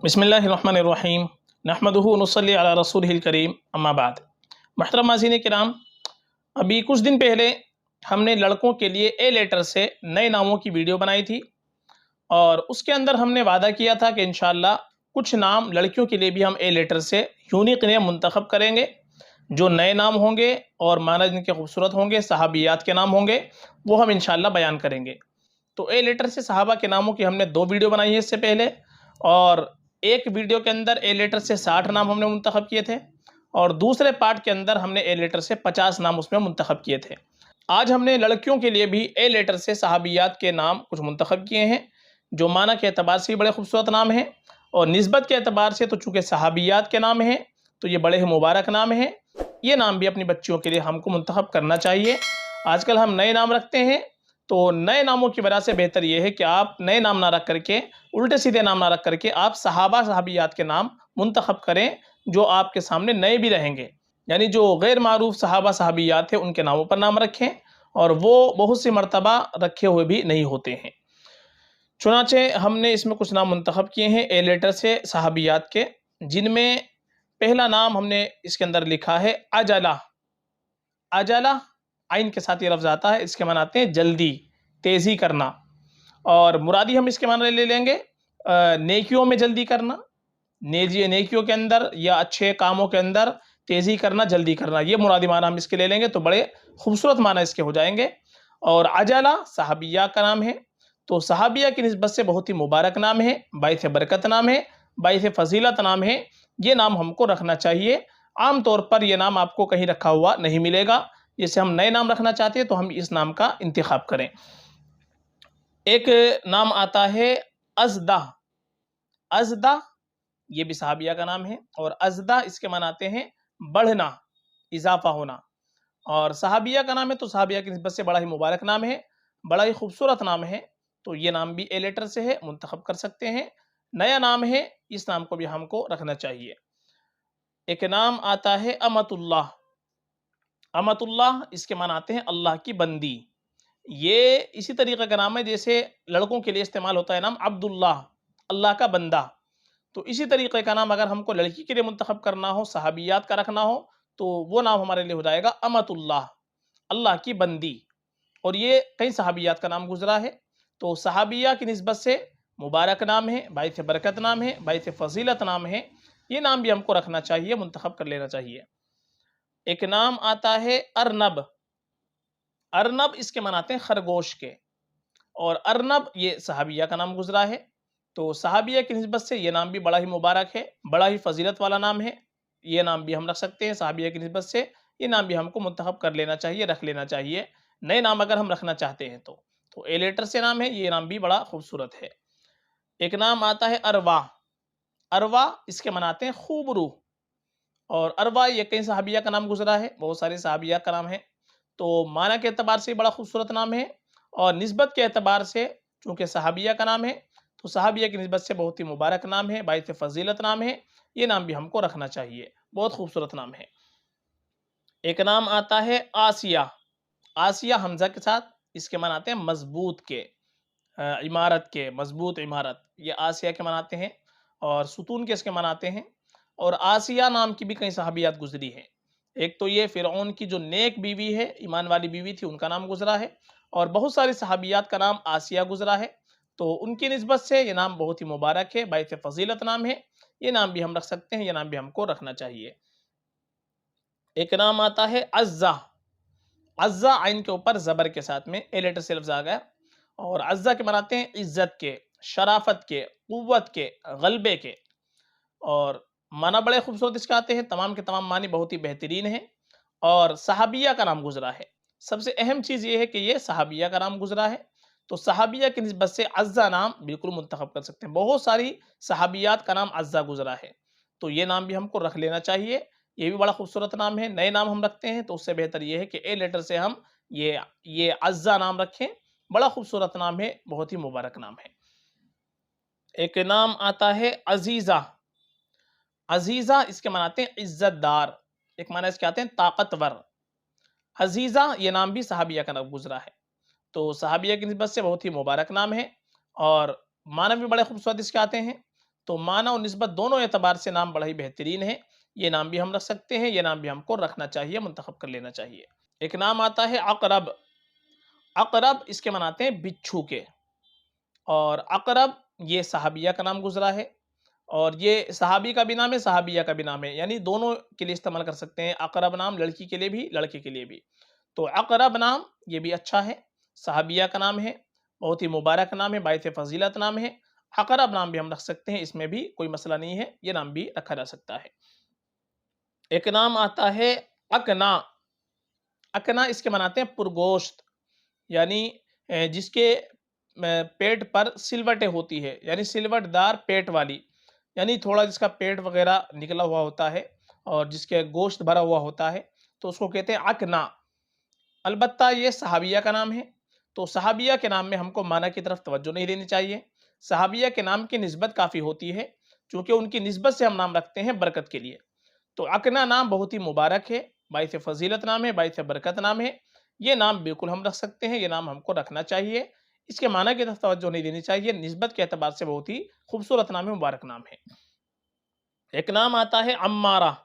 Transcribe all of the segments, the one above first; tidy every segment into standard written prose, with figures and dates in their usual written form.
बिस्मिल्लाहिर्रहमानिर्रहीम नहमदुहु नुसल्ली अला रसूलिहिल करीम अम्मा बाद। मुहतरम नाज़रीन किराम, अभी कुछ दिन पहले हमने लड़कों के लिए ए लेटर से नए नामों की वीडियो बनाई थी और उसके अंदर हमने वादा किया था कि इंशाअल्लाह कुछ नाम लड़कियों के लिए भी हम ए लेटर से यूनिक नेम मुंतखब करेंगे। जो नए नाम होंगे और माना जिनके खूबसूरत होंगे, सहाबियात के नाम होंगे, वो हम इंशाअल्लाह बयान करेंगे। तो ए लेटर से सहाबा के नामों की हमने 2 वीडियो बनाई है इससे पहले, और एक वीडियो के अंदर ए लेटर से 60 नाम हमने मुंतखब किए थे और दूसरे पार्ट के अंदर हमने ए लेटर से 50 नाम उसमें मुंतखब किए थे। आज हमने लड़कियों के लिए भी ए लेटर से सहाबियात के नाम कुछ मुंतखब किए हैं, जो माना के एतबार से भी बड़े खूबसूरत नाम हैं और निस्बत के एतबार से तो चूँकि सहाबियात के नाम हैं तो ये बड़े ही मुबारक नाम हैं। ये नाम भी अपनी बच्चियों के लिए हमको मुंतखब करना चाहिए। आजकल हम नए नाम रखते हैं, तो नए नामों की वजह से बेहतर ये है कि आप नए नाम ना रख करके, उल्टे सीधे नाम ना रख करके आप सहाबा सहाबियात के नाम मुंतखब करें, जो आपके सामने नए भी रहेंगे। यानी जो गैर मारूफ सहाबा सहाबियात हैं उनके नामों पर नाम रखें और वो बहुत सी मर्तबा रखे हुए भी नहीं होते हैं। चुनाचे हमने इसमें कुछ नाम मुंतखब किए हैं ए लेटर से सहाबियात के, जिनमें पहला नाम हमने इसके अंदर लिखा है अजला। अजला आइन के साथ ये लफ्ज़ आता है, इसके माने आते हैं जल्दी, तेज़ी करना। और मुरादी हम इसके माने ले लेंगे नेकियों में जल्दी करना, नेकियों के अंदर या अच्छे कामों के अंदर तेज़ी करना, जल्दी करना, ये मुरादी माना हम इसके ले लेंगे तो बड़े खूबसूरत माना इसके हो जाएंगे। और अजला सहाबिया का नाम है, तो सहाबिया की निस्बत से बहुत ही मुबारक नाम है, बाइस बरकत नाम है, बाइस फजीलत नाम है। ये नाम हमको रखना चाहिए। आम तौर पर यह नाम आपको कहीं रखा हुआ नहीं मिलेगा। जैसे हम नए नाम रखना चाहते हैं तो हम इस नाम का इंतखाब करें। एक नाम आता है अज़दा। अज़दा ये भी सहाबिया का नाम है और अज़दा इसके माने आते हैं बढ़ना, इजाफा होना। और सहाबिया का नाम है तो सहाबिया की निस्बत से बड़ा ही मुबारक नाम है, बड़ा ही खूबसूरत नाम है। तो ये नाम भी ए लेटर से है, मुंतखब कर सकते हैं। नया नाम है, इस नाम को भी हमको रखना चाहिए। एक नाम आता है अमतुल्लाह। अमतुल्लाह इसके माने आते हैं अल्लाह की बंदी। ये इसी तरीके का नाम है जैसे लड़कों के लिए इस्तेमाल होता है नाम अब्दुल्लाह, अल्लाह का बंदा। तो इसी तरीके का नाम अगर हमको लड़की के लिए मुंतखब करना हो, सहाबियात का रखना हो, तो वो नाम हमारे लिए हो जाएगा अमतुल्लाह, अल्लाह की बंदी। और ये कई सहाबियात का नाम गुजरा है, तो सहाबिया की निस्बत से मुबारक नाम है, बाइस बरकत नाम है, बाइस फजीलत नाम है। ये नाम भी हमको रखना चाहिए, मुंतखब कर लेना चाहिए। एक नाम आता है अर्नब। अर्नब इसके मनाते हैं खरगोश के, और अर्नब ये सहाबिया का नाम गुजरा है, तो सहाबिया की निस्बत से ये नाम भी बड़ा ही मुबारक है, बड़ा ही फजीलत वाला नाम है। ये नाम भी हम रख सकते हैं सहाबिया की निस्बत से। ये नाम भी हमको मुंतखब कर लेना चाहिए, रख लेना चाहिए, नए नाम अगर हम रखना चाहते हैं तो ए लेटर से नाम है, ये नाम भी बड़ा खूबसूरत है। एक नाम आता है अरवा। अरवा इसके मनाते हैं खूब रूह, और अरवा ये कई सहाबिया का नाम गुजरा है, बहुत सारे सहाबिया का नाम है। तो माना के एतबार से बड़ा खूबसूरत नाम है और निस्बत के एतबार से चूँकि सहाबिया का नाम है, तो सहाबिया की निस्बत से बहुत ही मुबारक नाम है, बाइस फजीलत नाम है। ये नाम भी हमको रखना चाहिए, बहुत खूबसूरत नाम है। एक नाम आता है आसिया। आसिया हमज़ा के साथ, इसके माने आते हैं मजबूत के, इमारत के, मजबूत इमारत, ये आसिया के माने आते हैं। और सुतून के इसके माने आते हैं। और आसिया नाम की भी कई सहाबियात गुजरी हैं। एक तो ये फ़िरऔन की जो नेक बीवी है, ईमान वाली बीवी थी, उनका नाम गुजरा है, और बहुत सारी सहाबियात का नाम आसिया गुजरा है। तो उनकी निस्बत से ये नाम बहुत ही मुबारक है, बाइस फजीलत नाम है। ये नाम भी हम रख सकते हैं, ये नाम भी हमको रखना चाहिए। एक नाम आता है अज़्ज़ा। अज़्ज़ा आइन के ऊपर ज़बर के साथ में ए लेटर से लफ्ज़ आ गया, और अज़्ज़ा के बनाते हैं इज़्ज़त के, शराफत के, क़ुव्वत के, ग़लबे के। और माना बड़े खूबसूरत इसके आते हैं, तमाम के तमाम मानी बहुत ही बेहतरीन हैं। और सहाबिया का नाम गुजरा है। सबसे अहम चीज़ ये है कि ये सहाबिया का नाम गुजरा है, तो सहाबिया की निस्बत से अज़्ज़ा नाम बिल्कुल मुंतखब कर सकते हैं। बहुत सारी सहाबियात का नाम अज़्ज़ा गुजरा है, तो ये नाम भी हमको रख लेना चाहिए। ये भी बड़ा खूबसूरत नाम है। नए नाम हम रखते हैं तो उससे बेहतर ये है कि ए लेटर से हम ये अज़्ज़ा नाम रखें। बड़ा खूबसूरत नाम है, बहुत ही मुबारक नाम है। एक नाम आता है अज़ीज़ा। अज़ीज़ा इसके माने हैं इज़्ज़तदार, एक माना इसके आते हैं ताकतवर। अज़ीज़ा ये नाम भी सहाबिया का नाम गुजरा है, तो सहाबिया की निस्बत से बहुत ही मुबारक नाम है और माना भी बड़े खूबसूरत इसके आते हैं। तो माना और निस्बत दोनों एतबार से नाम बड़ा ही बेहतरीन है। ये नाम भी हम रख सकते हैं, ये नाम भी हमको रखना चाहिए, मुंतखब कर लेना चाहिए। एक नाम आता है अक़रब। अक़रब इसके मनाते हैं बिच्छू के, और अक़रब ये सहाबिया का नाम गुजरा है, और ये सहाबी का भी नाम है, सहाबिया का भी नाम है, यानी दोनों के लिए इस्तेमाल कर सकते हैं। अक़रब नाम लड़की के लिए भी, लड़के के लिए भी। तो अक़रब नाम ये भी अच्छा है, सहाबिया का नाम है, बहुत ही मुबारक नाम है, बाइस फ़ज़ीलत नाम है। अक़रब नाम भी हम रख सकते हैं, इसमें भी कोई मसला नहीं है, ये नाम भी रखा जा सकता है। एक नाम आता है अकना। अकना इसके मनाते हैं पुरगोश्त, यानी जिसके पेट पर सिलवटें होती है, यानी सिलवटदार पेट वाली, यानी थोड़ा जिसका पेट वगैरह निकला हुआ होता है और जिसके गोश्त भरा हुआ होता है, तो उसको कहते हैं अकना। अलबत्ता ये सहाबिया का नाम है, तो सहाबिया के नाम में हमको माना की तरफ तवज्जो नहीं देनी चाहिए। सहाबिया के नाम की निस्बत काफ़ी होती है, चूँकि उनकी निस्बत से हम नाम रखते हैं बरकत के लिए। तो अकना नाम बहुत ही मुबारक है, बाइस फ़ज़ीलत नाम है, बाइस बरकत नाम है। ये नाम बिल्कुल हम रख सकते हैं, ये नाम हमको रखना चाहिए। इसके माना की तरफ तवज्जो नहीं देनी चाहिए, निस्बत के एतबार से बहुत ही खूबसूरत नाम है, मुबारक नाम है। एक नाम आता है अम्मारा।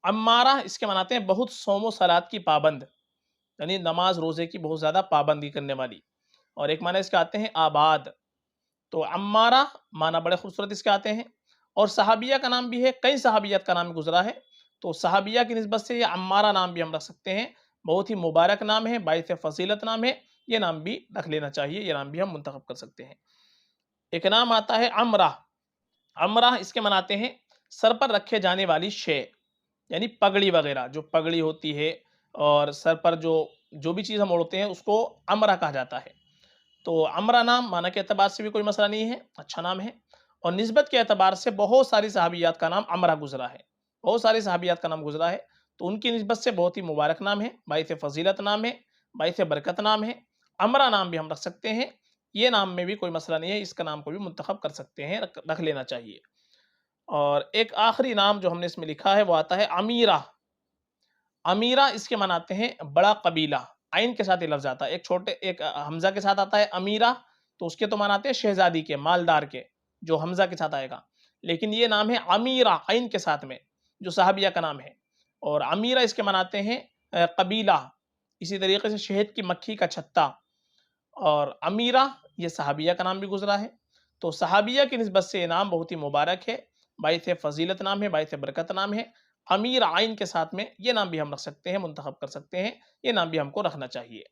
अम्मारा इसके मनाते हैं बहुत सौम व सलात की पाबंद, यानी नमाज रोज़े की बहुत ज़्यादा पाबंदी करने वाली। और एक माना इसके आते हैं आबाद। तो अम्मारा माना बड़े खूबसूरत इसके आते हैं। और सहाबिया का नाम भी है, कई सहाबियत का नाम गुजरा है, तो सहाबिया की निस्बत से ये अम्मारा नाम भी हम रख सकते हैं। बहुत ही मुबारक नाम है, बाइस फ़ज़ीलत नाम है, ये नाम भी रख लेना चाहिए, ये नाम भी हम मुंतखब कर सकते हैं। एक नाम आता है अमरा। अमरा इसके मनाते हैं सर पर रखे जाने वाली शे, यानी पगड़ी वगैरह, जो पगड़ी होती है और सर पर जो जो भी चीज़ हम ओढ़ते हैं उसको अमरा कहा जाता है। तो अमरा नाम माना के एतबार से भी कोई मसला नहीं है, अच्छा नाम है। और निस्बत के एतबार से बहुत सारी सहाबियात का नाम अमरा गुजरा है, बहुत सारी सहाबियात का नाम गुजरा है, तो उनकी निस्बत से बहुत ही मुबारक नाम है, बाइस फ़ज़ीलत नाम है, बाइस बरकत नाम है। अमरा नाम भी हम रख सकते हैं, ये नाम में भी कोई मसला नहीं है, इसका नाम को भी मुंतखब कर सकते हैं, रख लेना चाहिए। और एक आखिरी नाम जो हमने इसमें लिखा है वो आता है अमीरा। अमीरा इसके मनाते हैं बड़ा कबीला, आइन के साथ ये लफ्ज़ आता है, एक छोटे एक हमज़ा के साथ आता है अमीरा, तो उसके तो मनाते हैं शहज़ादी के, मालदार के, जो हमज़ा के साथ आएगा। लेकिन ये नाम है अमीरा आइन के साथ में, जो सहाबिया का नाम है। और अमीरा इसके मनाते हैं कबीला, इसी तरीके से शहद की मक्खी का छत्ता। और अमीरा ये सहाबिया का नाम भी गुजरा है, तो सहाबिया की निस्बत से ये नाम बहुत ही मुबारक है, बाइस फ़ज़ीलत नाम है, बाइस बरकत नाम है। अमीर आइन के साथ में ये नाम भी हम रख सकते हैं, मुंतखब कर सकते हैं, ये नाम भी हमको रखना चाहिए।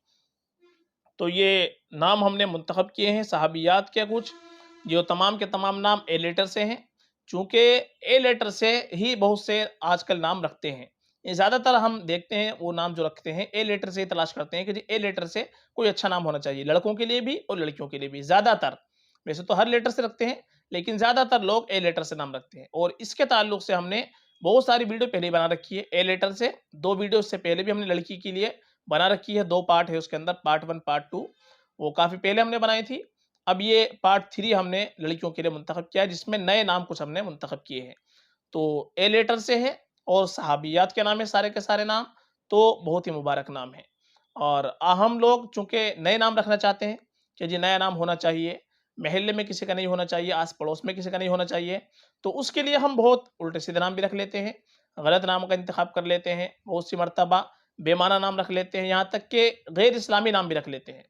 तो ये नाम हमने मुंतखब किए हैं सहाबियात के कुछ, जो तमाम के तमाम नाम ए लेटर से हैं। चूँकि ए लेटर से ही बहुत से आजकल नाम रखते हैं। ये ज़्यादातर हम देखते हैं वो नाम जो रखते हैं ए लेटर से ही तलाश करते हैं कि जी ए लेटर से कोई अच्छा नाम होना चाहिए, लड़कों के लिए भी और लड़कियों के लिए भी ज़्यादातर। वैसे तो हर लेटर से रखते हैं, लेकिन ज़्यादातर लोग ए लेटर से नाम रखते हैं। और इसके ताल्लुक से हमने बहुत सारी वीडियो पहले ही बना रखी है ए लेटर से, 2 वीडियो इससे पहले भी हमने लड़की के लिए बना रखी है, 2 पार्ट है उसके अंदर, पार्ट 1 पार्ट 2, वो काफ़ी पहले हमने बनाई थी। अब ये पार्ट 3 हमने लड़कियों के लिए मुंतखब किया है, जिसमें नए नाम कुछ हमने मुंतखब किए हैं। तो ए लेटर से है और सहाबियात के नाम है सारे के सारे नाम, तो बहुत ही मुबारक नाम है। और हम लोग चूँकि नए नाम रखना चाहते हैं कि जी नया नाम होना चाहिए, महल्ले में किसी का नहीं होना चाहिए, आस-पड़ोस में किसी का नहीं होना चाहिए, तो उसके लिए हम बहुत उल्टे-सीधे नाम भी रख लेते हैं, गलत नामों का इंतखाब कर लेते हैं, बहुत सी मर्तबा बेमाना नाम रख लेते हैं, यहाँ तक कि गैर इस्लामी नाम भी रख लेते हैं।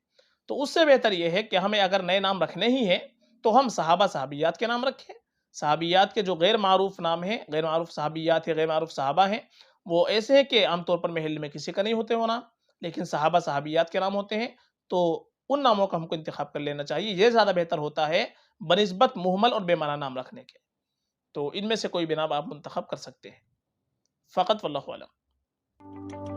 तो उससे बेहतर ये है कि हमें अगर नए नाम रखने ही हैं, तो हम सहाबा-सहाबियात के नाम रखें। सहाबियात के जो गैर मारूफ नाम हैं, गैर मारूफ सहाबियात है, गैर मारूफ सहाबा हैं, वो ऐसे हैं कि आम तौर पर महल्ले में किसी का नहीं होते वो नाम, लेकिन सहाबा-सहाबियात के नाम होते हैं, तो उन नामों का हमको इंतखाब कर लेना चाहिए। ये ज़्यादा बेहतर होता है बनिस्बत मुहमल और बेमाना नाम रखने के। तो इनमें से कोई भी नाम आप मुंतखब कर सकते हैं। फ़क़त वल्लाहु आलम।